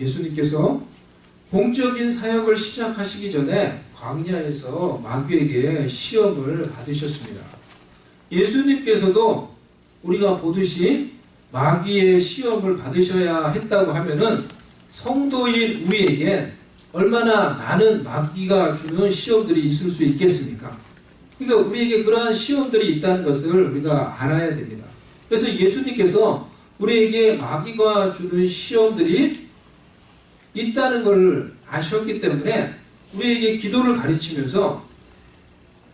예수님께서 공적인 사역을 시작하시기 전에 광야에서 마귀에게 시험을 받으셨습니다. 예수님께서도 우리가 보듯이 마귀의 시험을 받으셔야 했다고 하면은 성도인 우리에게 얼마나 많은 마귀가 주는 시험들이 있을 수 있겠습니까? 그러니까 우리에게 그러한 시험들이 있다는 것을 우리가 알아야 됩니다. 그래서 예수님께서 우리에게 마귀가 주는 시험들이 있다는 걸 아셨기 때문에 우리에게 기도를 가르치면서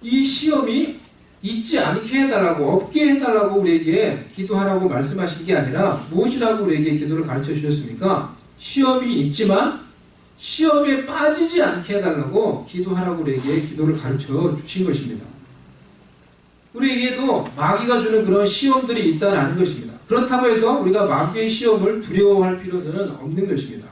이 시험이 있지 않게 해달라고, 없게 해달라고 우리에게 기도하라고 말씀하신 게 아니라 무엇이라고 우리에게 기도를 가르쳐 주셨습니까? 시험이 있지만 시험에 빠지지 않게 해달라고 기도하라고 우리에게 기도를 가르쳐 주신 것입니다. 우리에게도 마귀가 주는 그런 시험들이 있다는 것입니다. 그렇다고 해서 우리가 마귀의 시험을 두려워할 필요는 없는 것입니다.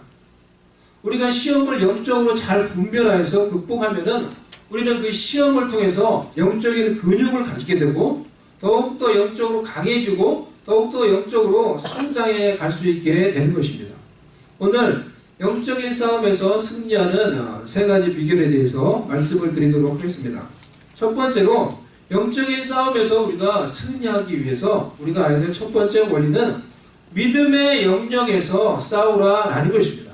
우리가 시험을 영적으로 잘 분별하여서 극복하면은 우리는 그 시험을 통해서 영적인 근육을 가지게 되고 더욱더 영적으로 강해지고 더욱더 영적으로 성장해 갈 수 있게 되는 것입니다. 오늘 영적인 싸움에서 승리하는 세 가지 비결에 대해서 말씀을 드리도록 하겠습니다. 첫 번째로 영적인 싸움에서 우리가 승리하기 위해서 우리가 알아야 될 첫 번째 원리는 믿음의 영역에서 싸우라라는 것입니다.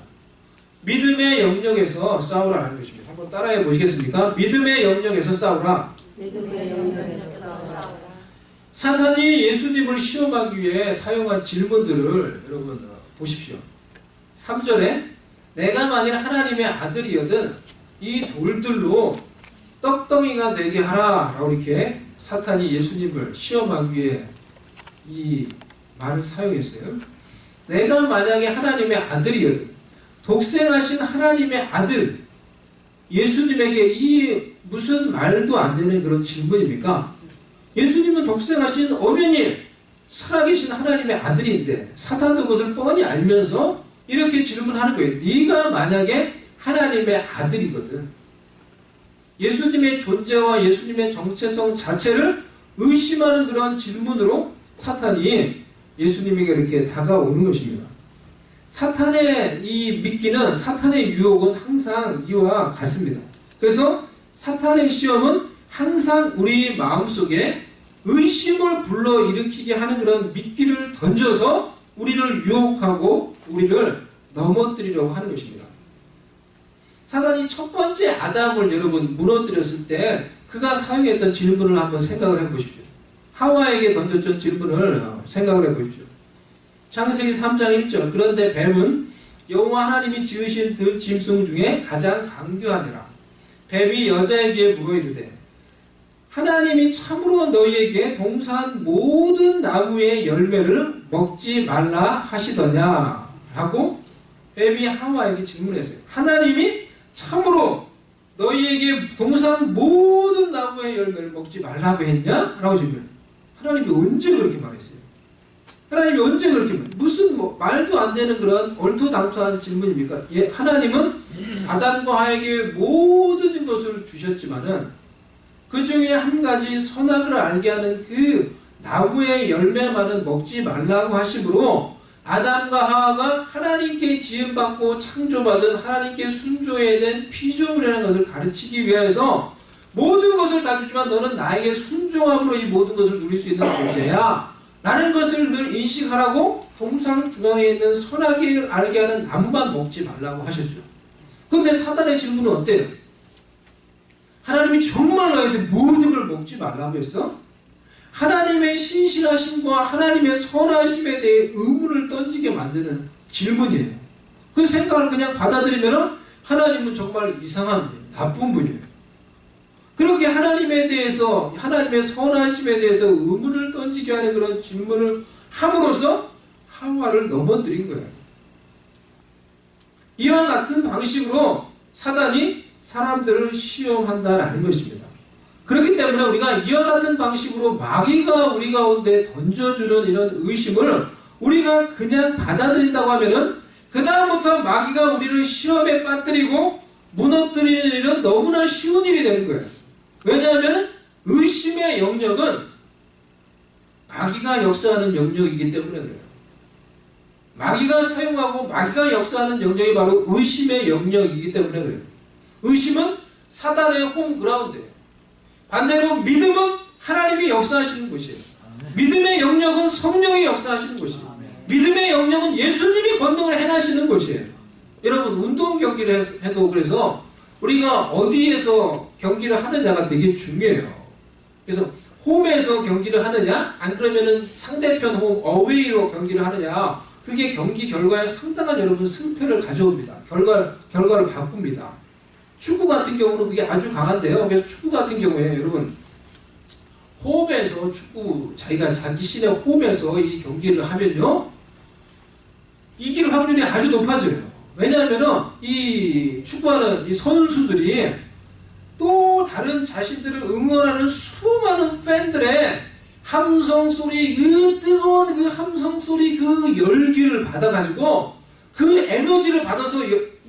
믿음의 영역에서 싸우라라는 것입니다. 한번 따라해 보시겠습니까? 믿음의 영역에서 싸우라. 믿음의 영역에서 싸우라. 사탄이 예수님을 시험하기 위해 사용한 질문들을 여러분 보십시오. 3절에 내가 만일 하나님의 아들이거든 이 돌들로 떡덩이가 되게 하라 라고 이렇게 사탄이 예수님을 시험하기 위해 이 말을 사용했어요. 내가 만약에 하나님의 아들이거든, 독생하신 하나님의 아들, 예수님에게 이 무슨 말도 안 되는 그런 질문입니까? 예수님은 독생하신 엄연히 살아계신 하나님의 아들인데 사탄도 그것을 뻔히 알면서 이렇게 질문하는 거예요. 네가 만약에 하나님의 아들이거든, 예수님의 존재와 예수님의 정체성 자체를 의심하는 그런 질문으로 사탄이 예수님에게 이렇게 다가오는 것입니다. 사탄의 이 믿기는, 사탄의 유혹은 항상 이와 같습니다. 그래서 사탄의 시험은 항상 우리 마음속에 의심을 불러일으키게 하는 그런 미끼를 던져서 우리를 유혹하고 우리를 넘어뜨리려고 하는 것입니다. 사단이 첫 번째 아담을 여러분 무너뜨렸을 때 그가 사용했던 질문을 한번 생각을 해보십시오. 하와에게 던졌던 질문을 생각을 해보십시오. 창세기 3장 1절 그런데 뱀은 여호와 하나님이 지으신 그 짐승 중에 가장 강교하니라. 뱀이 여자에게 물어 이르되 하나님이 참으로 너희에게 동산 모든 나무의 열매를 먹지 말라 하시더냐 라고 뱀이 하와에게 질문했어요. 하나님이 참으로 너희에게 동산 모든 나무의 열매를 먹지 말라고 했냐? 라고 질문해요. 하나님이 언제 그렇게 말했어요? 하나님이 언제 그렇게 말했어요? 무슨 말도 안 되는 그런 얼토당토한 질문입니까? 예, 하나님은 아담과 하에게 모든 것을 주셨지만은 그 중에 한 가지 선악을 알게 하는 그 나무의 열매만은 먹지 말라고 하심으로 아담과 하와가 하나님께 지음받고 창조받은 하나님께 순종해야 된 피조물이라는 것을 가르치기 위해서 모든 것을 다 주지만 너는 나에게 순종함으로 이 모든 것을 누릴 수 있는 존재야 라는 것을 늘 인식하라고 동상 중앙에 있는 선악을 알게 하는 나무만 먹지 말라고 하셨죠. 그런데 사단의 질문은 어때요? 하나님이 정말 너희들 모든 걸 먹지 말라고 했어? 하나님의 신실하심과 하나님의 선하심에 대해 의문을 던지게 만드는 질문이에요. 그 생각을 그냥 받아들이면 하나님은 정말 이상한 분이에요. 나쁜 분이에요. 그렇게 하나님에 대해서, 하나님의 선하심에 대해서 의문을 던지게 하는 그런 질문을 함으로써 하와를 넘어뜨린 거예요. 이와 같은 방식으로 사단이 사람들을 시험한다라는 것입니다. 그렇기 때문에 우리가 이와 같은 방식으로 마귀가 우리 가운데 던져주는 이런 의심을 우리가 그냥 받아들인다고 하면은 그 다음부터 마귀가 우리를 시험에 빠뜨리고 무너뜨리는 일은 너무나 쉬운 일이 되는 거예요. 왜냐하면 의심의 영역은 마귀가 역사하는 영역이기 때문에 그래요. 마귀가 사용하고 마귀가 역사하는 영역이 바로 의심의 영역이기 때문에 그래요. 의심은 사단의 홈그라운드예요. 반대로 믿음은 하나님이 역사하시는 곳이에요. 믿음의 영역은 성령이 역사하시는 곳이에요. 믿음의 영역은 예수님이 권능을 행하시는 곳이에요. 여러분 운동 경기를 해도 그래서 우리가 어디에서 경기를 하느냐가 되게 중요해요. 그래서 홈에서 경기를 하느냐 안 그러면은 상대편 홈 어웨이로 경기를 하느냐 그게 경기 결과에 상당한 여러분 승패를 가져옵니다. 결과를 바꿉니다. 축구 같은 경우는 그게 아주 강한데요. 그래서 축구 같은 경우에 여러분 홈에서 축구 자기가 자기 시내 홈에서 이 경기를 하면요 이길 확률이 아주 높아져요. 왜냐하면은 이 축구하는 이 선수들이 또 다른 자신들을 응원하는 수많은 팬들의 함성 소리, 그 뜨거운 그 함성 소리, 그 열기를 받아가지고 그 에너지를 받아서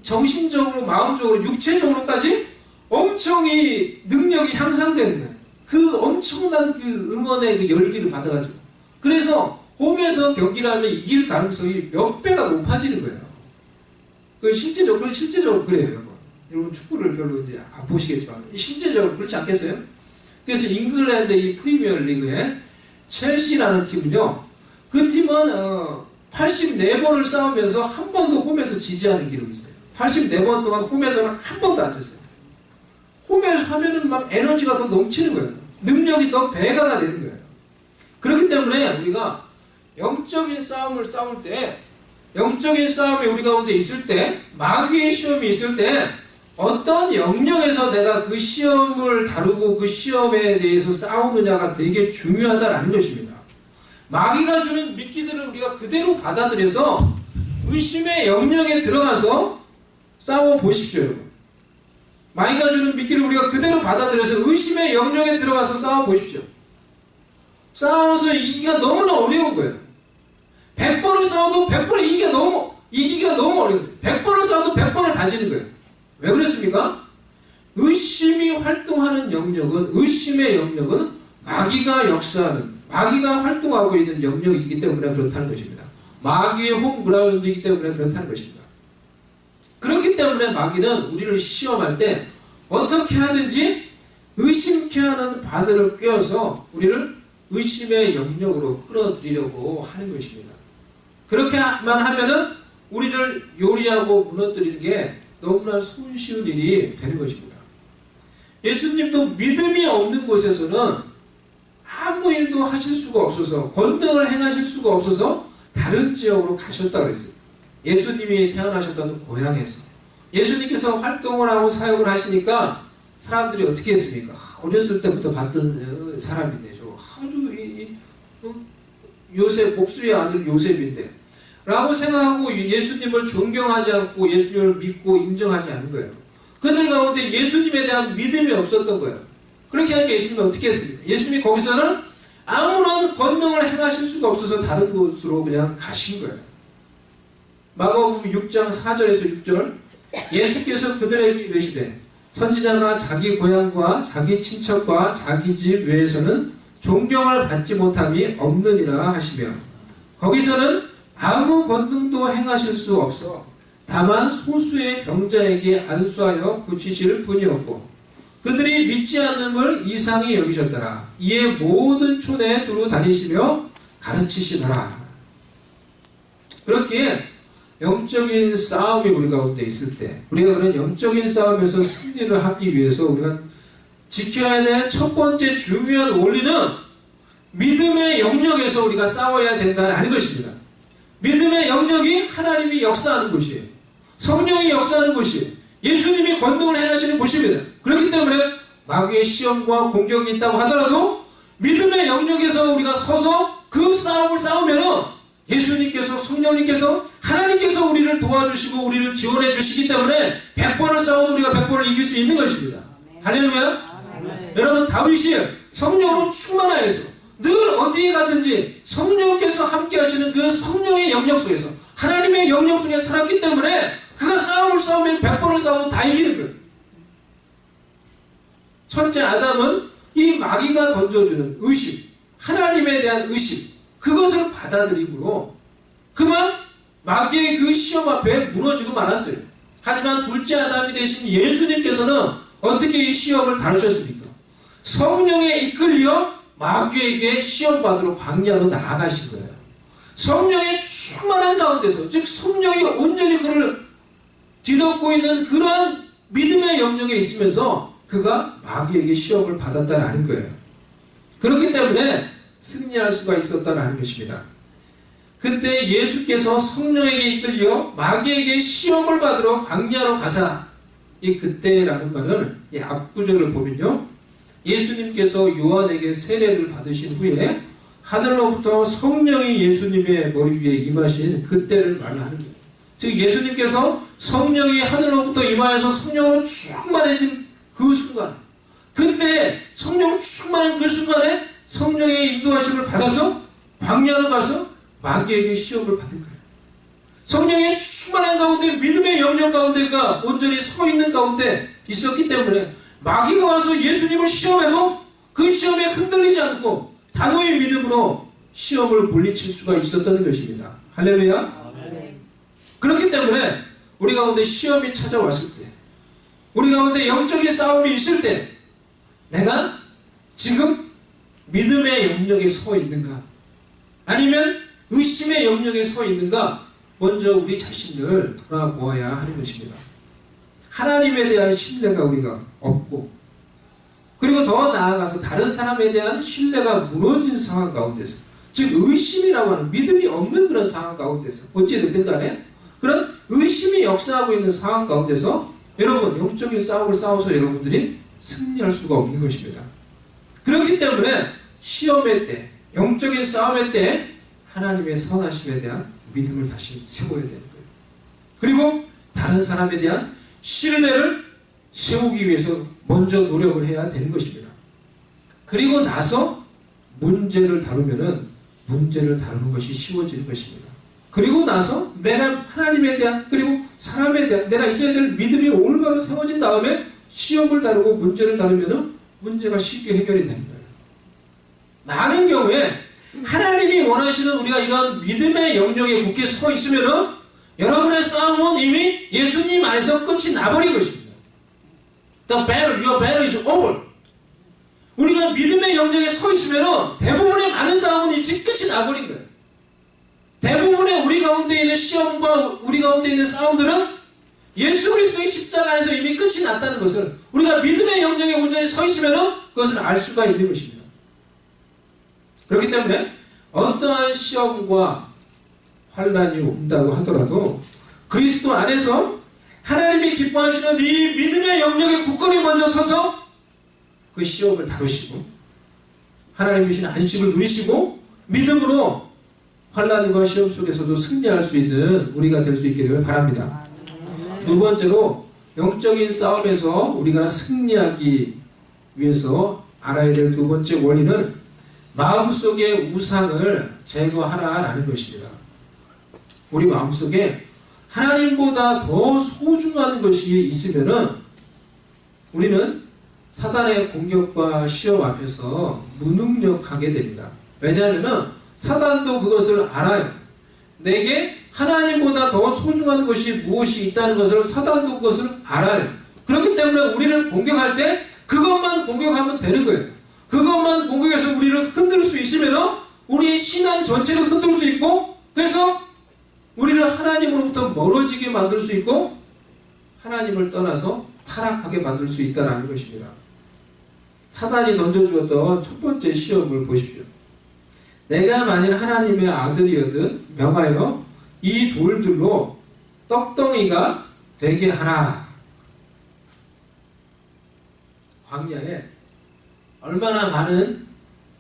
정신적으로, 마음적으로, 육체적으로까지 엄청 이 능력이 향상되는 거예요. 그 엄청난 그 응원의 그 열기를 받아가지고. 그래서 홈에서 경기를 하면 이길 가능성이 몇 배가 높아지는 거예요. 그 실제적으로 그래요. 여러분 축구를 별로 이제 안 보시겠지만 실제적으로 그렇지 않겠어요? 그래서 잉글랜드 이 프리미어 리그에 첼시라는 팀은요, 그 팀은 84번을 싸우면서 한 번도 홈에서 지지 않은 기록이 있어요. 84번 동안 홈에서는 한 번도 안 졌어요. 홈에서 하면은 막 에너지가 더 넘치는 거예요. 능력이 더 배가가 되는 거예요. 그렇기 때문에 우리가 영적인 싸움을 싸울 때, 영적인 싸움이 우리 가운데 있을 때, 마귀의 시험이 있을 때 어떤 영역에서 내가 그 시험을 다루고 그 시험에 대해서 싸우느냐가 되게 중요하다는 것입니다. 마귀가 주는 미끼들을 우리가 그대로 받아들여서 의심의 영역에 들어가서 싸워 보십시오, 여러분. 마귀가 주는 미끼를 우리가 그대로 받아들여서 의심의 영역에 들어가서 싸워 보십시오. 싸워서 이기기가 너무나 어려운 거예요. 100번을 싸워도 100번을 이기기가 너무 어려워요. 100번을 싸워도 100번을 다지는 거예요. 왜 그렇습니까? 의심이 활동하는 영역은, 의심의 영역은 마귀가 역사하는, 마귀가 활동하고 있는 영역이기 때문에 그렇다는 것입니다. 마귀의 홈그라운드이기 때문에 그렇다는 것입니다. 그렇기 때문에 마귀는 우리를 시험할 때 어떻게 하든지 의심케 하는 바늘을 꿰어서 우리를 의심의 영역으로 끌어들이려고 하는 것입니다. 그렇게만 하면은 우리를 요리하고 무너뜨리는 게 너무나 손쉬운 일이 되는 것입니다. 예수님도 믿음이 없는 곳에서는 아무 일도 하실 수가 없어서, 권능을 행하실 수가 없어서 다른 지역으로 가셨다고 했어요. 예수님이 태어나셨던 고향에서. 예수님께서 활동을 하고 사역을 하시니까 사람들이 어떻게 했습니까? 어렸을 때부터 봤던 사람인데, 아주 요셉, 복수의 아들 요셉인데 라고 생각하고 예수님을 존경하지 않고 예수님을 믿고 인정하지 않은 거예요. 그들 가운데 예수님에 대한 믿음이 없었던 거예요. 그렇게 하니까 예수님은 어떻게 했습니까? 예수님이 거기서는 아무런 권능을 행하실 수가 없어서 다른 곳으로 그냥 가신 거예요. 마가복음 6장 4절에서 6절, 예수께서 그들에게 이르시되 선지자가 자기 고향과 자기 친척과 자기 집 외에서는 존경을 받지 못함이 없느니라 하시며, 거기서는 아무 권능도 행하실 수 없어 다만 소수의 병자에게 안수하여 고치실 뿐이었고 그들이 믿지 않는 걸 이상히 여기셨더라. 이에 모든 촌에 두루 다니시며 가르치시더라. 그렇기에 영적인 싸움이 우리 가운데 있을 때, 우리가 그런 영적인 싸움에서 승리를 하기 위해서 우리가 지켜야 될 첫 번째 중요한 원리는 믿음의 영역에서 우리가 싸워야 된다는 것입니다. 믿음의 영역이 하나님이 역사하는 곳이에요. 성령이 역사하는 곳이에요. 예수님이 권능을 행하시는 곳입니다. 그렇기 때문에 마귀의 시험과 공격이 있다고 하더라도 믿음의 영역에서 우리가 서서 그 싸움을 싸우면은 예수님께서, 성령님께서, 하나님께서 우리를 도와주시고 우리를 지원해 주시기 때문에 100번을 싸워도 우리가 100번을 이길 수 있는 것입니다. 할렐루야. 여러분, 다윗이 성령으로 충만하여서 늘 어디에 가든지 성령께서 함께 하시는 그 성령의 영역 속에서, 하나님의 영역 속에 살았기 때문에 그가 싸움을 싸우면 100번을 싸워도 다 이기는 거예요. 첫째 아담은 이 마귀가 던져주는 의심, 하나님에 대한 의심, 그것을 받아들이므로 그만 마귀의 그 시험 앞에 무너지고 말았어요. 하지만 둘째 아담이 되신 예수님께서는 어떻게 이 시험을 다루셨습니까? 성령에 이끌려 마귀에게 시험받으러 광야로 나아가신 거예요. 성령의 충만한 가운데서, 즉 성령이 온전히 그를 뒤덮고 있는 그러한 믿음의 영역에 있으면서 그가 마귀에게 시험을 받았다는 거예요. 그렇기 때문에 승리할 수가 있었다는 것입니다. 그때 예수께서 성령에게 이끌려 마귀에게 시험을 받으러 광야로 가사, 이 그때라는 말은 이 앞구절을 보면요, 예수님께서 요한에게 세례를 받으신 후에 하늘로부터 성령이 예수님의 머리 위에 임하신 그때를 말하는 거예요. 즉 예수님께서 성령이 하늘로부터 임하여서 성령으로 충만해진 그 순간, 그때 성령 충만한 그 순간에 성령의 인도하심을 받아서 광야로 가서 마귀에게 시험을 받은 거예요. 성령의 충만한 가운데, 믿음의 영역 가운데가 온전히 서 있는 가운데 있었기 때문에 마귀가 와서 예수님을 시험해도 그 시험에 흔들리지 않고 단호의 믿음으로 시험을 물리칠 수가 있었던 것입니다. 할렐루야. 그렇기 때문에 우리 가운데 시험이 찾아왔을 때, 우리 가운데 영적인 싸움이 있을 때, 내가 지금 믿음의 영역에 서 있는가, 아니면 의심의 영역에 서 있는가, 먼저 우리 자신을 돌아보아야 하는 것입니다. 하나님에 대한 신뢰가 우리가 없고, 그리고 더 나아가서 다른 사람에 대한 신뢰가 무너진 상황 가운데서, 즉 의심이라고 하는 믿음이 없는 그런 상황 가운데서, 어찌됐든 간에 그런 의심이 역사하고 있는 상황 가운데서 여러분 영적인 싸움을 싸워서 여러분들이 승리할 수가 없는 것입니다. 그렇기 때문에 시험의 때, 영적인 싸움의 때 하나님의 선하심에 대한 믿음을 다시 세워야 되는 거예요. 그리고 다른 사람에 대한 신뢰를 세우기 위해서 먼저 노력을 해야 되는 것입니다. 그리고 나서 문제를 다루면은 문제를 다루는 것이 쉬워지는 것입니다. 그리고 나서 내가 하나님에 대한, 그리고 사람에 대한 내가 있어야 될 믿음이 올바로 세워진 다음에 시험을 다루고 문제를 다루면은 문제가 쉽게 해결이 되는 거예요. 많은 경우에 하나님이 원하시는 우리가 이런 믿음의 영역에 굳게 서 있으면은 여러분의 싸움은 이미 예수님 안에서 끝이 나버린 것입니다. The battle, your battle is over. 우리가 믿음의 영역에 서 있으면은 대부분의 많은 싸움은 이제 끝이 나버린 거예요. 대부분의 우리 가운데 있는 시험과 우리 가운데 있는 싸움들은 예수 그리스도의 십자가 안에서 이미 끝이 났다는 것을 우리가 믿음의 영역에 온전히 서 있으면은 그것을 알 수가 있는 것입니다. 그렇기 때문에 어떠한 시험과 환난이 온다고 하더라도 그리스도 안에서 하나님이 기뻐하시는 이 믿음의 영역에 굳건히 먼저 서서 그 시험을 다루시고 하나님 주신 안식을 누리시고 믿음으로 환난과 시험 속에서도 승리할 수 있는 우리가 될 수 있기를 바랍니다. 두 번째로 영적인 싸움에서 우리가 승리하기 위해서 알아야 될 두 번째 원리는 마음속의 우상을 제거하라라는 것입니다. 우리 마음속에 하나님보다 더 소중한 것이 있으면은 우리는 사단의 공격과 시험 앞에서 무능력하게 됩니다. 왜냐하면은 사단도 그것을 알아요. 내게 하나님보다 더 소중한 것이 무엇이 있다는 것을 사단도 그것을 알아요. 그렇기 때문에 우리를 공격할 때 그것만 공격하면 되는 거예요. 그것만 공격해서 우리를 흔들 수 있으면 우리의 신앙 전체를 흔들 수 있고, 그래서 우리를 하나님으로부터 멀어지게 만들 수 있고 하나님을 떠나서 타락하게 만들 수 있다는 것입니다. 사단이 던져주었던 첫 번째 시험을 보십시오. 내가 만일 하나님의 아들이거든 명하여 이 돌들로 떡덩이가 되게 하라. 광야에 얼마나 많은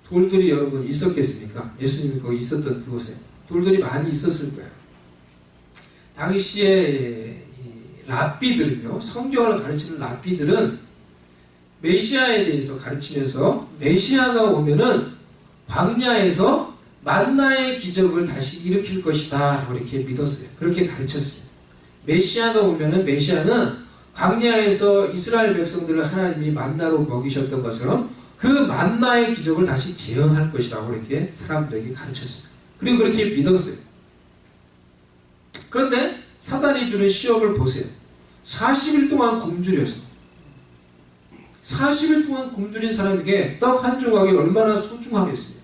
돌들이 여러분 있었겠습니까? 예수님이 거기 있었던 그곳에 돌들이 많이 있었을 거예요. 당시에 랍비들은요, 성경을 가르치는 랍비들은 메시아에 대해서 가르치면서 메시아가 오면은 광야에서 만나의 기적을 다시 일으킬 것이다 이렇게 믿었어요. 그렇게 가르쳤어요. 메시아가 오면은 메시아는 광야에서 이스라엘 백성들을 하나님이 만나로 먹이셨던 것처럼 그 만나의 기적을 다시 재현할 것이라고 이렇게 사람들에게 가르쳤어요. 그리고 그렇게 믿었어요. 그런데 사단이 주는 시험을 보세요. 40일 동안 굶주려서 40일 동안 굶주린 사람에게 떡 한 조각이 얼마나 소중하겠어요.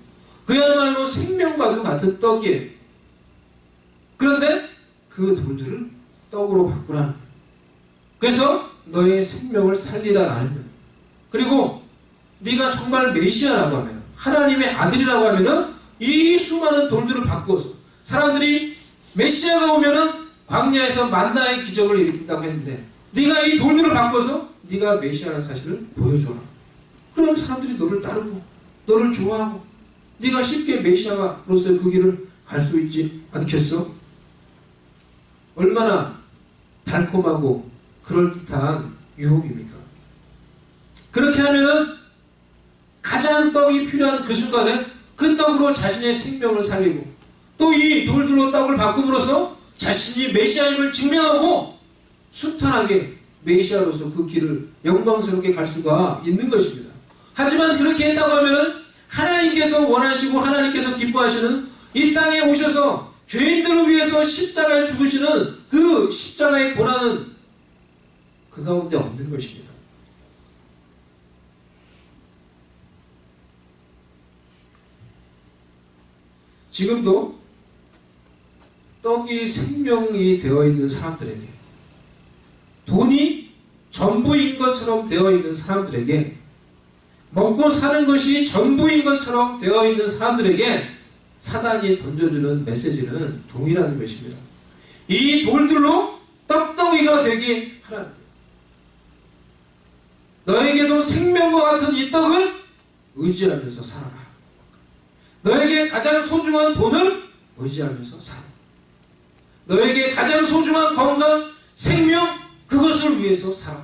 그야말로 생명과도 같은 떡이에요. 그런데 그 돌들을 떡으로 바꾸라는 거예요. 그래서 너의 생명을 살리라라는 거예요. 그리고 네가 정말 메시아라고 하면, 하나님의 아들이라고 하면은 이 수많은 돌들을 바꾸어서 사람들이 메시아가 오면은 광야에서 만나의 기적을 일으킨다고 했는데 네가 이 돌들을 바꿔서 네가 메시아라는 사실을 보여줘라. 그럼 사람들이 너를 따르고 너를 좋아하고 네가 쉽게 메시아로서의 그 길을 갈 수 있지 않겠어? 얼마나 달콤하고 그럴듯한 유혹입니까? 그렇게 하면은 가장 떡이 필요한 그 순간에 그 떡으로 자신의 생명을 살리고 또 이 돌들로 떡을 바꿈으로써 자신이 메시아임을 증명하고 순탄하게 메시아로서 그 길을 영광스럽게 갈 수가 있는 것입니다. 하지만 그렇게 했다고 하면은 하나님께서 원하시고 하나님께서 기뻐하시는 이 땅에 오셔서 죄인들을 위해서 십자가에 죽으시는 그 십자가의 고난은 그 가운데 없는 것입니다. 지금도 떡이 생명이 되어 있는 사람들에게, 돈이 전부인 것처럼 되어 있는 사람들에게, 먹고 사는 것이 전부인 것처럼 되어 있는 사람들에게 사단이 던져주는 메시지는 동일한 것입니다. 이 돌들로 떡덩이가 되게 하라는 거예요. 너에게도 생명과 같은 이 떡을 의지하면서 살아라. 너에게 가장 소중한 돈을 의지하면서 살아. 너에게 가장 소중한 건강, 생명, 그것을 위해서 살아.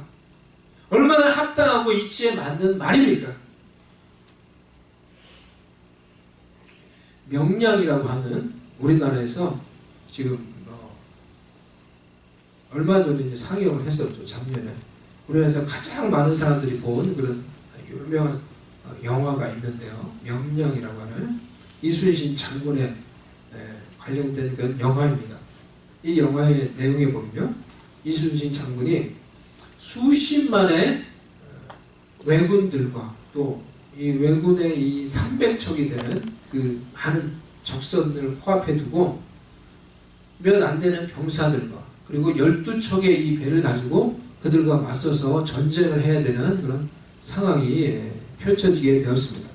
얼마나 합당하고 이치에 맞는 말입니까? 명량이라고 하는 우리나라에서 지금 얼마 전에 이제 상영을 했었죠. 작년에. 우리나라에서 가장 많은 사람들이 본 그런 유명한 영화가 있는데요. 명량이라고 하는 이순신 장군에 관련된 그런 영화입니다. 이 영화의 내용에 보면요, 이순신 장군이 수십만의 왜군들과 또 이 왜군의 이 300척이 되는 그 많은 적선을 코앞에 두고 몇 안 되는 병사들과 그리고 12척의 이 배를 가지고 그들과 맞서서 전쟁을 해야 되는 그런 상황이 펼쳐지게 되었습니다.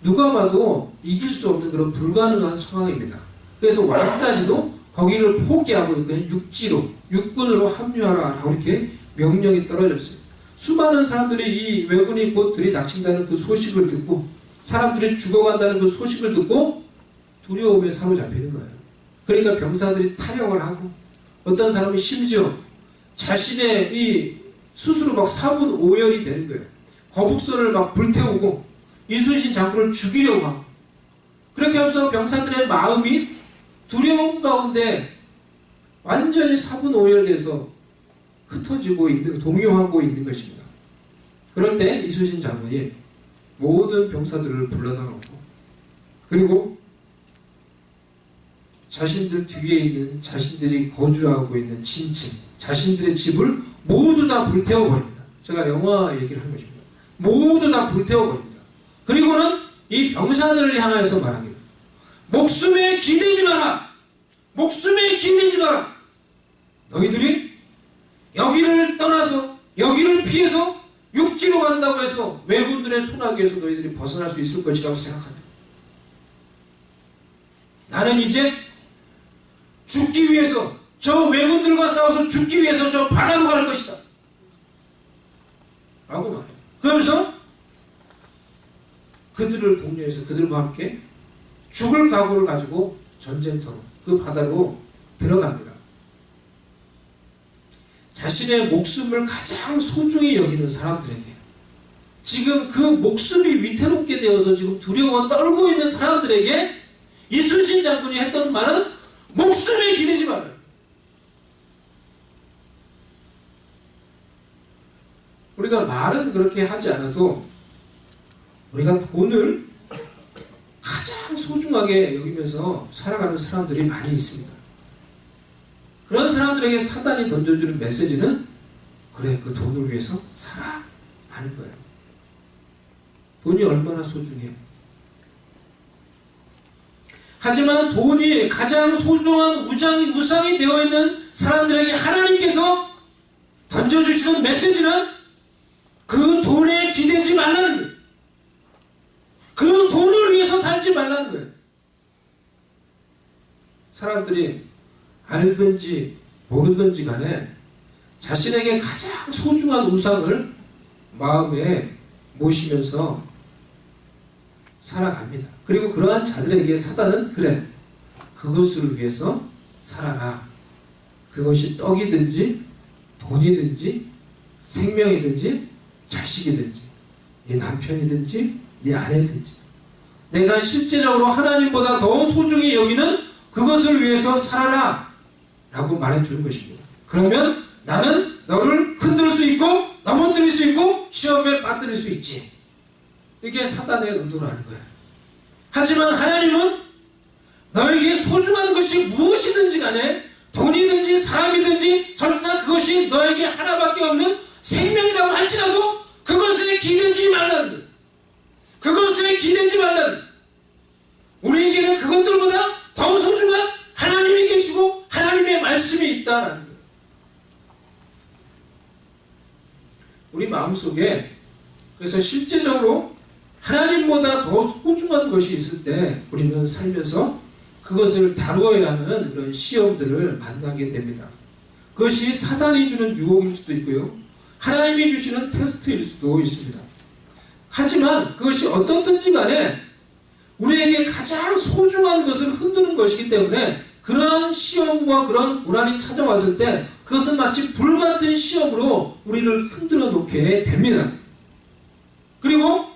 누가 봐도 이길 수 없는 그런 불가능한 상황입니다. 그래서 왕까지도 거기를 포기하고 그냥 육군으로 합류하라라고 이렇게 명령이 떨어졌어요. 수많은 사람들이 이 왜군이 곧 들이닥친다는 그 소식을 듣고 사람들이 죽어간다는 그 소식을 듣고 두려움에 사로잡히는 거예요. 그러니까 병사들이 탈영을 하고 어떤 사람은 심지어 자신의 이 스스로 막 사분오열이 되는 거예요. 거북선을 막 불태우고 이순신 장군을 죽이려고 하고 그렇게 하면서 병사들의 마음이 두려움 가운데 완전히 사분오열돼서 흩어지고 있는, 동요하고 있는 것입니다. 그럴 때 이순신 장군이 모든 병사들을 불러다 놓고 그리고 자신들 뒤에 있는 자신들이 거주하고 있는 진층, 자신들의 집을 모두 다 불태워버립니다. 제가 영화 얘기를 한 것입니다. 모두 다 불태워버립니다. 그리고는 이 병사들을 향하여서 말하기를 목숨에 기대지 마라! 목숨에 기대지 마라! 너희들이 여기를 떠나서 여기를 피해서 육지로 간다고 해서 왜군들의 소나기에서 너희들이 벗어날 수 있을 것이라고 생각하냐? 나는 이제 죽기 위해서 저 왜군들과 싸워서 죽기 위해서 저 바다로 갈 것이다 라고 말해요. 그러면서 그들을 독려해서 그들과 함께 죽을 각오를 가지고 전쟁터로 그 바다로 들어갑니다. 자신의 목숨을 가장 소중히 여기는 사람들에게 지금 그 목숨이 위태롭게 되어서 지금 두려워 떨고 있는 사람들에게 이순신 장군이 했던 말은 목숨에 기대지 말아요. 우리가 말은 그렇게 하지 않아도 우리가 돈을 가장 소중하게 여기면서 살아가는 사람들이 많이 있습니다. 사람들에게 사단이 던져주는 메시지는 그래, 그 돈을 위해서 살아 하는 거예요. 돈이 얼마나 소중해요. 하지만 돈이 가장 소중한 우상이 되어 있는 사람들에게 하나님께서 던져주시는 메시지는 그 돈에 기대지 말라는 거예요. 그 돈을 위해서 살지 말라는 거예요. 사람들이 알든지 모르든지 간에 자신에게 가장 소중한 우상을 마음에 모시면서 살아갑니다. 그리고 그러한 자들에게 사단은 그래, 그것을 위해서 살아라. 그것이 떡이든지 돈이든지 생명이든지 자식이든지 네 남편이든지 네 아내든지 내가 실제적으로 하나님보다 더 소중히 여기는 그것을 위해서 살아라 라고 말해주는 것입니다. 그러면 나는 너를 흔들 수 있고 넘어뜨릴 수 있고 시험에 빠뜨릴 수 있지. 이게 사단의 의도라는 거예요. 하지만 하나님은 너에게 소중한 것이 무엇이든지 간에 돈이든지 사람이든지 설사 그것이 너에게 하나밖에 없는 생명이라고 할지라도 그것에 기대지 말라는 거예요. 그것에 기대지 말라는 거예요. 우리에게는 그것들보다 더 소중한 하나님이 계시고 하나님의 말씀이 있다라는 거예요. 우리 마음속에 그래서 실제적으로 하나님보다 더 소중한 것이 있을 때 우리는 살면서 그것을 다루어야 하는 그런 시험들을 만나게 됩니다. 그것이 사단이 주는 유혹일 수도 있고요. 하나님이 주시는 테스트일 수도 있습니다. 하지만 그것이 어떻든지 간에 우리에게 가장 소중한 것을 흔드는 것이기 때문에 그러한 시험과 그러한 고난이 찾아왔을 때 그것은 마치 불같은 시험으로 우리를 흔들어 놓게 됩니다. 그리고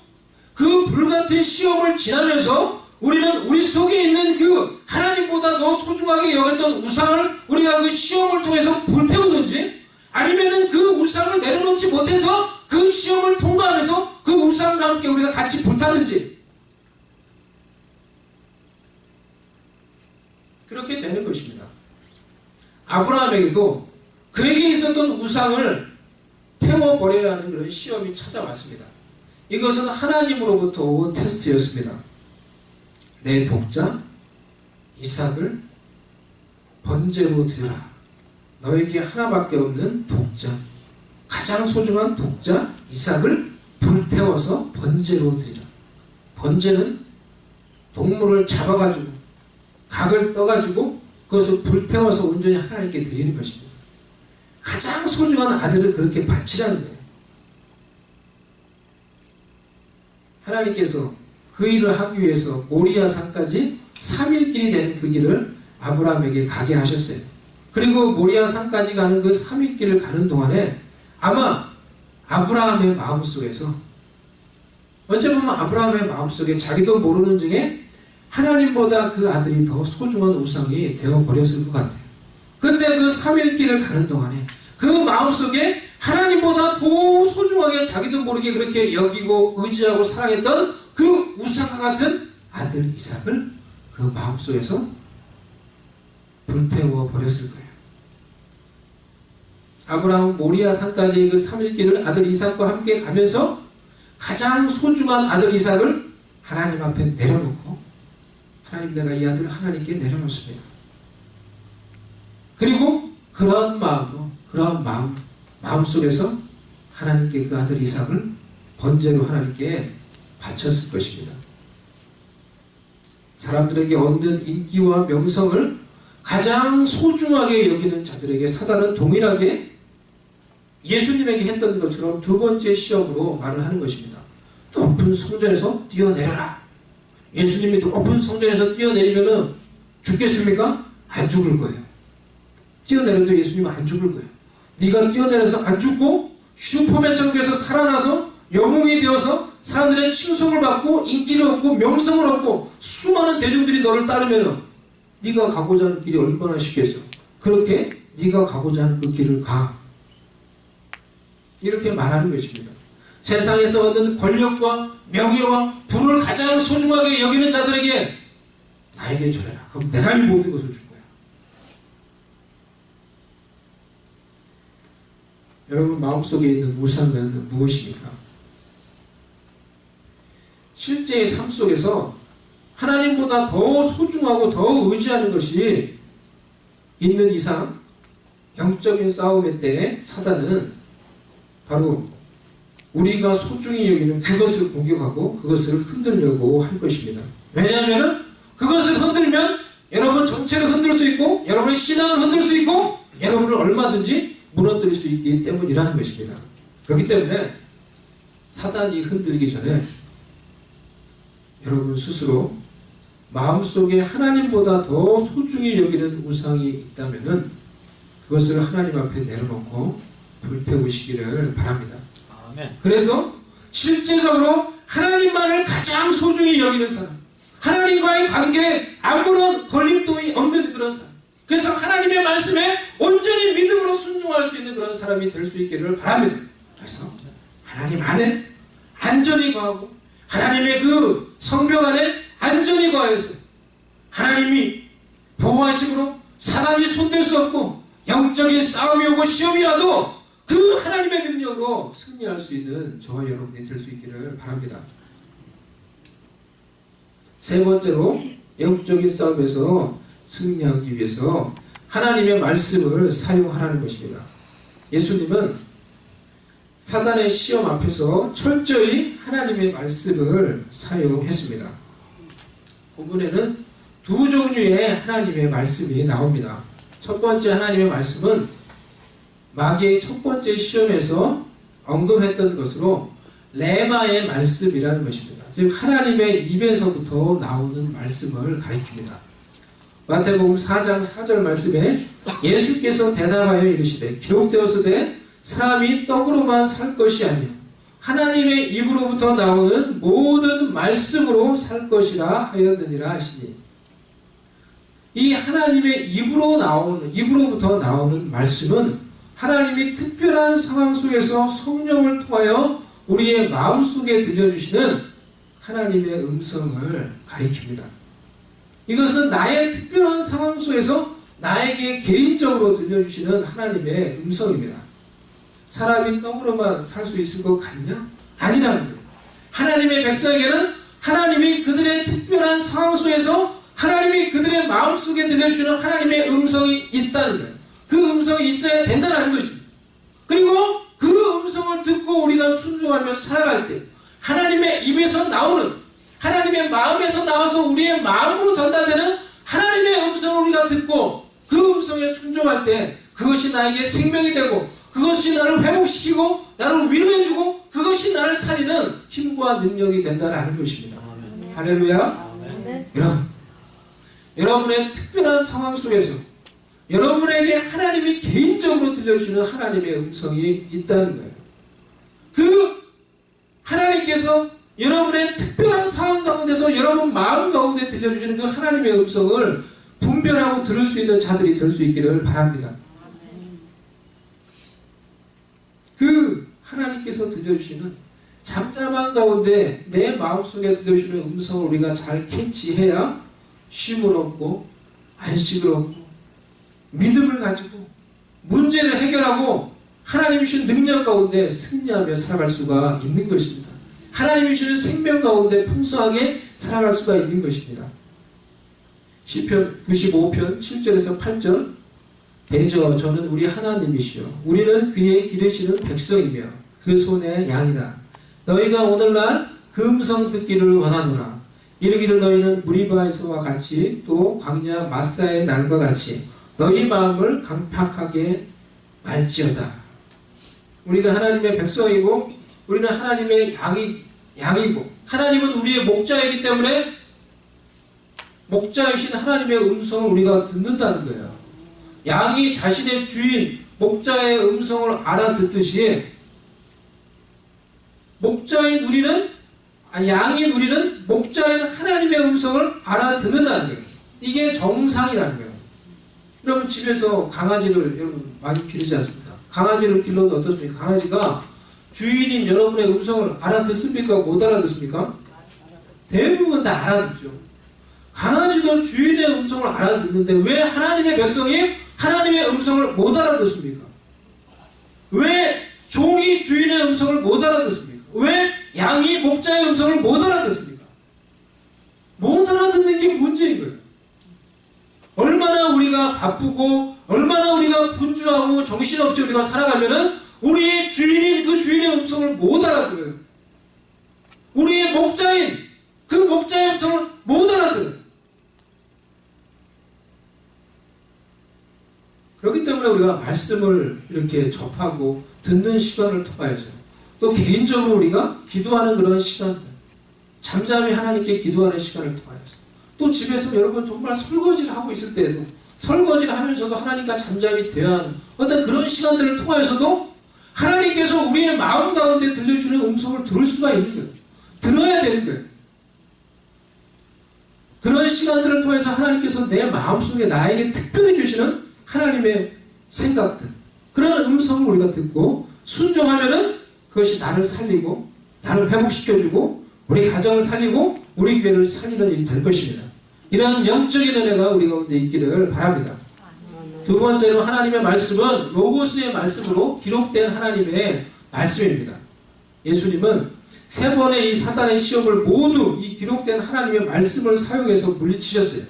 그 불같은 시험을 지나면서 우리는 우리 속에 있는 그 하나님보다 더 소중하게 여겼던 우상을 우리가 그 시험을 통해서 불태우든지 아니면은 그 우상을 내려놓지 못해서 그 시험을 통과하면서 그 우상과 함께 우리가 같이 불타든지 그렇게 되는 것입니다. 아브라함에게도 그에게 있었던 우상을 태워버려야 하는 그런 시험이 찾아왔습니다. 이것은 하나님으로부터 온 테스트였습니다. 내 독자 이삭을 번제로 드려라. 너에게 하나밖에 없는 독자, 가장 소중한 독자 이삭을 불태워서 번제로 드리라. 번제는 동물을 잡아가지고 각을 떠가지고 그것을 불태워서 온전히 하나님께 드리는 것입니다. 가장 소중한 아들을 그렇게 바치라는 거예요. 하나님께서 그 일을 하기 위해서 모리아 산까지 3일길이 되는 그 길을 아브라함에게 가게 하셨어요. 그리고 모리아 산까지 가는 그 3일길을 가는 동안에 아마 아브라함의 마음속에서 어찌 보면 아브라함의 마음속에 자기도 모르는 중에 하나님보다 그 아들이 더 소중한 우상이 되어버렸을 것 같아요. 근데 그 3일길을 가는 동안에 그 마음속에 하나님보다 더 소중하게 자기도 모르게 그렇게 여기고 의지하고 사랑했던 그 우상과 같은 아들 이삭을 그 마음속에서 불태워 버렸을 거예요. 아브라함은 모리아 산까지 그 3일길을 아들 이삭과 함께 가면서 가장 소중한 아들 이삭을 하나님 앞에 내려놓고 하나님 내가 이 아들을 하나님께 내려놓습니다. 그리고 그러한 마음으로 그러한 마음속에서 하나님께 그 아들 이삭을 번제로 하나님께 바쳤을 것입니다. 사람들에게 얻는 인기와 명성을 가장 소중하게 여기는 자들에게 사단은 동일하게 예수님에게 했던 것처럼 두 번째 시험으로 말을 하는 것입니다. 높은 성전에서 뛰어내려라. 예수님이 높은 성전에서 뛰어내리면 죽겠습니까? 안 죽을 거예요. 뛰어내려도 예수님은 안 죽을 거예요. 네가 뛰어내려서 안 죽고 슈퍼맨 정도에서 살아나서 영웅이 되어서 사람들의 칭송을 받고 인기를 얻고 명성을 얻고 수많은 대중들이 너를 따르면 네가 가고자 하는 길이 얼마나 쉽겠어. 그렇게 네가 가고자 하는 그 길을 가. 이렇게 말하는 것입니다. 세상에서 얻는 권력과 명예와 부를 가장 소중하게 여기는 자들에게 나에게 절해라. 그럼 내가 이 모든 것을 줄 거야. 여러분 마음속에 있는 우상은 무엇입니까? 실제의 삶 속에서 하나님보다 더 소중하고 더 의지하는 것이 있는 이상 영적인 싸움의 때에 사단은 바로 우리가 소중히 여기는 그것을 공격하고 그것을 흔들려고 할 것입니다. 왜냐하면 그것을 흔들면 여러분 전체를 흔들 수 있고 여러분의 신앙을 흔들 수 있고 여러분을 얼마든지 무너뜨릴 수 있기 때문이라는 것입니다. 그렇기 때문에 사단이 흔들기 전에 여러분 스스로 마음속에 하나님보다 더 소중히 여기는 우상이 있다면 그것을 하나님 앞에 내려놓고 불태우시기를 바랍니다. 아멘. 그래서 실제적으로 하나님만을 가장 소중히 여기는 사람, 하나님과의 관계에 아무런 걸림돌이 없는 그런 사람, 그래서 하나님의 말씀에 온전히 믿음으로 순종할 수 있는 그런 사람이 될 수 있기를 바랍니다. 그래서 하나님 안에 안전히 거하고 하나님의 그 성벽 안에 안전히 거하여서 하나님이 보호하심으로 사단이 손댈 수 없고 영적인 싸움이 오고 시험이 와도 그 하나님의 능력으로 승리할 수 있는 저와 여러분이 될 수 있기를 바랍니다. 세 번째로 영적인 싸움에서 승리하기 위해서 하나님의 말씀을 사용하라는 것입니다. 예수님은 사단의 시험 앞에서 철저히 하나님의 말씀을 사용했습니다. 본문에는 두 종류의 하나님의 말씀이 나옵니다. 첫 번째 하나님의 말씀은 마귀의 첫 번째 시험에서 언급했던 것으로 레마의 말씀이라는 것입니다. 즉 하나님의 입에서부터 나오는 말씀을 가리킵니다. 마태복음 4장 4절 말씀에 예수께서 대답하여 이르시되 기록되었으되 사람이 떡으로만 살 것이 아니요 하나님의 입으로부터 나오는 모든 말씀으로 살 것이라 하였느니라 하시니, 이 하나님의 입으로부터 나오는 말씀은 하나님이 특별한 상황 속에서 성령을 통하여 우리의 마음속에 들려주시는 하나님의 음성을 가리킵니다. 이것은 나의 특별한 상황 속에서 나에게 개인적으로 들려주시는 하나님의 음성입니다. 사람이 떡으로만 살 수 있을 것 같냐? 아니라는 거예요. 하나님의 백성에게는 하나님이 그들의 특별한 상황 속에서 하나님이 그들의 마음속에 들려주시는 하나님의 음성이 있다는 거예요. 그 음성이 있어야 된다는 것입니다. 그리고 그 음성을 듣고 우리가 순종하며 살아갈 때 하나님의 입에서 나오는, 하나님의 마음에서 나와서 우리의 마음으로 전달되는 하나님의 음성을 우리가 듣고 그 음성에 순종할 때 그것이 나에게 생명이 되고 그것이 나를 회복시키고 나를 위로해주고 그것이 나를 살리는 힘과 능력이 된다는 것입니다. 아멘. 할렐루야. 아멘. 여러분의 특별한 상황 속에서 여러분에게 하나님이 개인적으로 들려주시는 하나님의 음성이 있다는 거예요. 그 하나님께서 여러분의 특별한 상황 가운데서 여러분 마음 가운데 들려주시는 그 하나님의 음성을 분별하고 들을 수 있는 자들이 될 수 있기를 바랍니다. 그 하나님께서 들려주시는 잠잠한 가운데 내 마음속에 들려주시는 음성을 우리가 잘 캐치해야 쉼을 얻고 안식을 얻고 믿음을 가지고 문제를 해결하고 하나님이 주신 능력 가운데 승리하며 살아갈 수가 있는 것입니다. 하나님이 주시는 생명 가운데 풍성하게 살아갈 수가 있는 것입니다. 시편 95편 7절에서 8절 대저 저는 우리 하나님이시여 우리는 그의 기르시는 백성이며 그 손의 양이다. 너희가 오늘날 그 음성 듣기를 원하노라. 이르기를 너희는 무리바에서와 같이 또 광야 마사의 날과 같이 너희 마음을 강팍하게 말지어다. 우리가 하나님의 백성이고 우리는 하나님의 양이고 하나님은 우리의 목자이기 때문에 목자이신 하나님의 음성을 우리가 듣는다는 거예요. 양이 자신의 주인 목자의 음성을 알아듣듯이 양인 우리는 목자인 하나님의 음성을 알아듣는다는 거예요. 이게 정상이라는 거예요. 여러분 집에서 강아지를 여러분 많이 기르지 않습니까? 강아지를 길러도 어떻습니까? 강아지가 주인인 여러분의 음성을 알아듣습니까? 못 알아듣습니까? 대부분 다 알아듣죠. 강아지도 주인의 음성을 알아듣는데 왜 하나님의 백성이 하나님의 음성을 못 알아듣습니까? 왜 양이 주인의 음성을 못 알아듣습니까? 왜 양이 목자의 음성을 못 알아듣습니까? 못 알아듣는 게 문제인 거예요. 얼마나 우리가 바쁘고 얼마나 우리가 분주하고 정신없이 우리가 살아가면은 우리의 주인인 그 주인의 음성을 못 알아들어요. 우리의 목자인 그 목자의 음성을 못 알아들어요. 그렇기 때문에 우리가 말씀을 이렇게 접하고 듣는 시간을 통하여서 또 개인적으로 우리가 기도하는 그런 시간들, 잠잠히 하나님께 기도하는 시간을 통하여서 또 집에서 여러분 정말 설거지를 하고 있을 때에도 설거지를 하면서도 하나님과 잠잠히 대화하는 어떤 그런 시간들을 통하여서도 하나님께서 우리의 마음 가운데 들려주는 음성을 들을 수가 있는 거예요. 들어야 되는 거예요. 그런 시간들을 통해서 하나님께서 내 마음속에 나에게 특별히 주시는 하나님의 생각들, 그런 음성을 우리가 듣고 순종하면은 그것이 나를 살리고 나를 회복시켜주고 우리 가정을 살리고 우리 교회를 살리는 일이 될 것입니다. 이런 영적인 은혜가 우리 가운데 있기를 바랍니다. 두 번째로 하나님의 말씀은 로고스의 말씀으로 기록된 하나님의 말씀입니다. 예수님은 세 번의 이 사단의 시험을 모두 이 기록된 하나님의 말씀을 사용해서 물리치셨어요.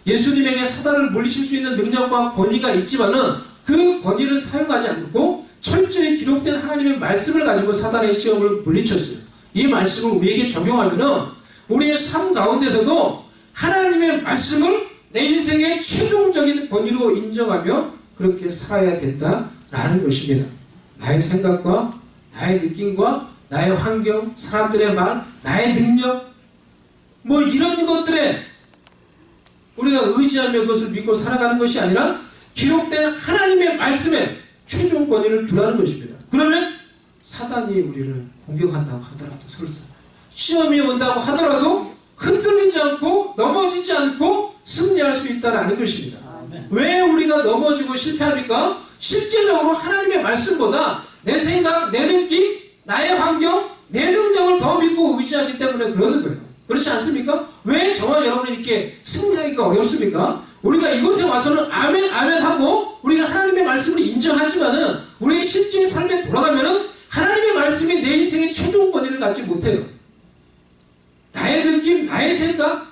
예수님에게 사단을 물리칠 수 있는 능력과 권위가 있지만은 그 권위를 사용하지 않고 철저히 기록된 하나님의 말씀을 가지고 사단의 시험을 물리쳤어요. 이 말씀을 우리에게 적용하면은 우리의 삶 가운데서도 하나님의 말씀을 내 인생의 최종적인 권위로 인정하며 그렇게 살아야 된다라는 것입니다. 나의 생각과 나의 느낌과 나의 환경, 사람들의 말, 나의 능력, 뭐 이런 것들에 우리가 의지하며 그것을 믿고 살아가는 것이 아니라 기록된 하나님의 말씀에 최종 권위를 두라는 것입니다. 그러면 사단이 우리를 공격한다고 하더라도 설사 시험이 온다고 하더라도 흔들리지 않고 넘어지지 않고 승리할 수 있다는 것입니다. 왜 우리가 넘어지고 실패합니까? 실제적으로 하나님의 말씀보다 내 생각, 내 느낌, 나의 환경, 내 능력을 더 믿고 의지하기 때문에 그러는 거예요. 그렇지 않습니까? 왜 저와 여러분이 이렇게 승리하기가 어렵습니까? 우리가 이곳에 와서는 아멘 아멘 하고 우리가 하나님의 말씀을 인정하지만은 우리의 실제 삶에 돌아가면은 하나님의 말씀이 내 인생의 최종 권위를 갖지 못해요. 나의 느낌, 나의 생각,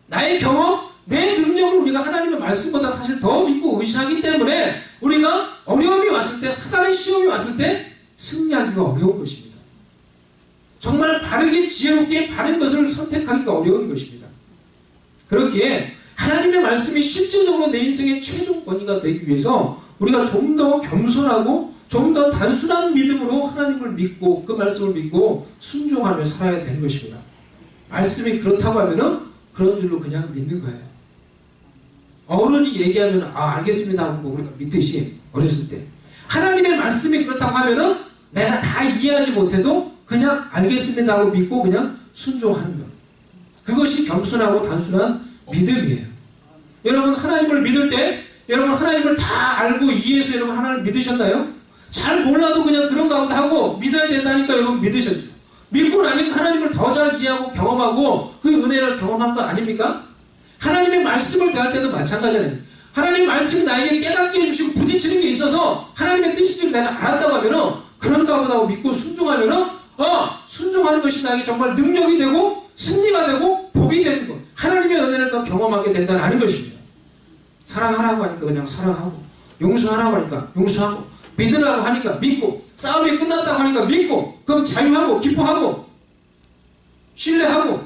나의 경험, 내 능력을 우리가 하나님의 말씀보다 사실 더 믿고 의지하기 때문에 우리가 어려움이 왔을 때, 사단의 시험이 왔을 때 승리하기가 어려운 것입니다. 정말 바르게 지혜롭게 바른 것을 선택하기가 어려운 것입니다. 그렇기에 하나님의 말씀이 실제적으로 내 인생의 최종 권위가 되기 위해서 우리가 좀 더 겸손하고 좀 더 단순한 믿음으로 하나님을 믿고 그 말씀을 믿고 순종하며 살아야 되는 것입니다. 말씀이 그렇다고 하면은 그런 줄로 그냥 믿는 거예요. 어른이 얘기하면 알겠습니다 하고 우리가 믿듯이 어렸을 때 하나님의 말씀이 그렇다고 하면은 내가 다 이해하지 못해도 그냥 알겠습니다 하고 믿고 그냥 순종하는 것. 그것이 겸손하고 단순한 믿음이에요. 여러분 하나님을 믿을 때 여러분 하나님을 다 알고 이해해서 여러분 하나님을 믿으셨나요? 잘 몰라도 그냥 그런 가운데 하고 믿어야 된다니까 여러분 믿으셨죠. 믿고 나니까 하나님을 더 잘 이해하고 경험하고 그 은혜를 경험한 거 아닙니까? 하나님의 말씀을 대할 때도 마찬가지잖아요. 하나님의 말씀이 나에게 깨닫게 해주시고 부딪히는 게 있어서 하나님의 뜻인지를 내가 알았다고 하면은 그런가 보다 하고 믿고 순종하면은 순종하는 것이 나에게 정말 능력이 되고 승리가 되고 복이 되는 것, 하나님의 은혜를 더 경험하게 된다는 것입니다. 사랑하라고 하니까 그냥 사랑하고 용서하라고 하니까 용서하고 믿으라고 하니까 믿고 싸움이 끝났다고 하니까 믿고 그럼 자유하고 기뻐하고 신뢰하고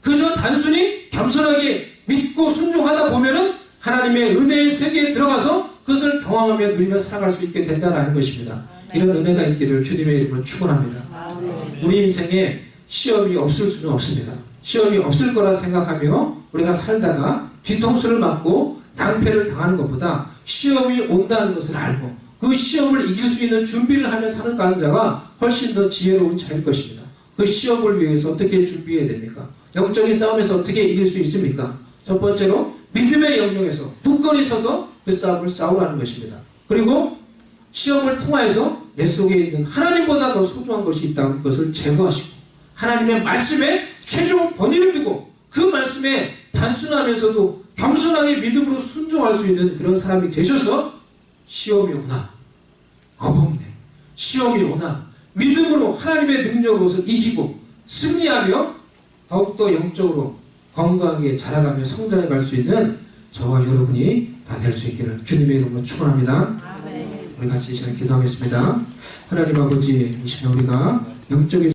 그저 단순히 겸손하게 믿고 순종하다 보면은 하나님의 은혜의 세계에 들어가서 그것을 경험하며 누리며 살아갈 수 있게 된다는 것입니다. 이런 은혜가 있기를 주님의 이름으로 축원합니다. 우리 인생에 시험이 없을 수는 없습니다. 시험이 없을 거라 생각하며 우리가 살다가 뒤통수를 맞고 낭패를 당하는 것보다 시험이 온다는 것을 알고 그 시험을 이길 수 있는 준비를 하며 사는 자가 훨씬 더 지혜로운 자일 것입니다. 그 시험을 위해서 어떻게 준비해야 됩니까? 영적인 싸움에서 어떻게 이길 수 있습니까? 첫 번째로 믿음의 영역에서 굳건히 서서 그 싸움을 싸우라는 것입니다. 그리고 시험을 통하여서 내 속에 있는 하나님보다 더 소중한 것이 있다는 것을 제거하시고 하나님의 말씀에 최종 권위를 두고 그 말씀에 단순하면서도 겸손하게 믿음으로 순종할 수 있는 그런 사람이 되셔서 시험이 오나 겁없네, 시험이 오나 믿음으로 하나님의 능력으로서 이기고 승리하며 더욱더 영적으로 건강하게 자라가며 성장해 갈 수 있는 저와 여러분이 다 될 수 있기를 주님의 이름으로 축원합니다. 우리 같이 이 시간에 기도하겠습니다. 하나님 아버지, 이 시간 우리가 영적인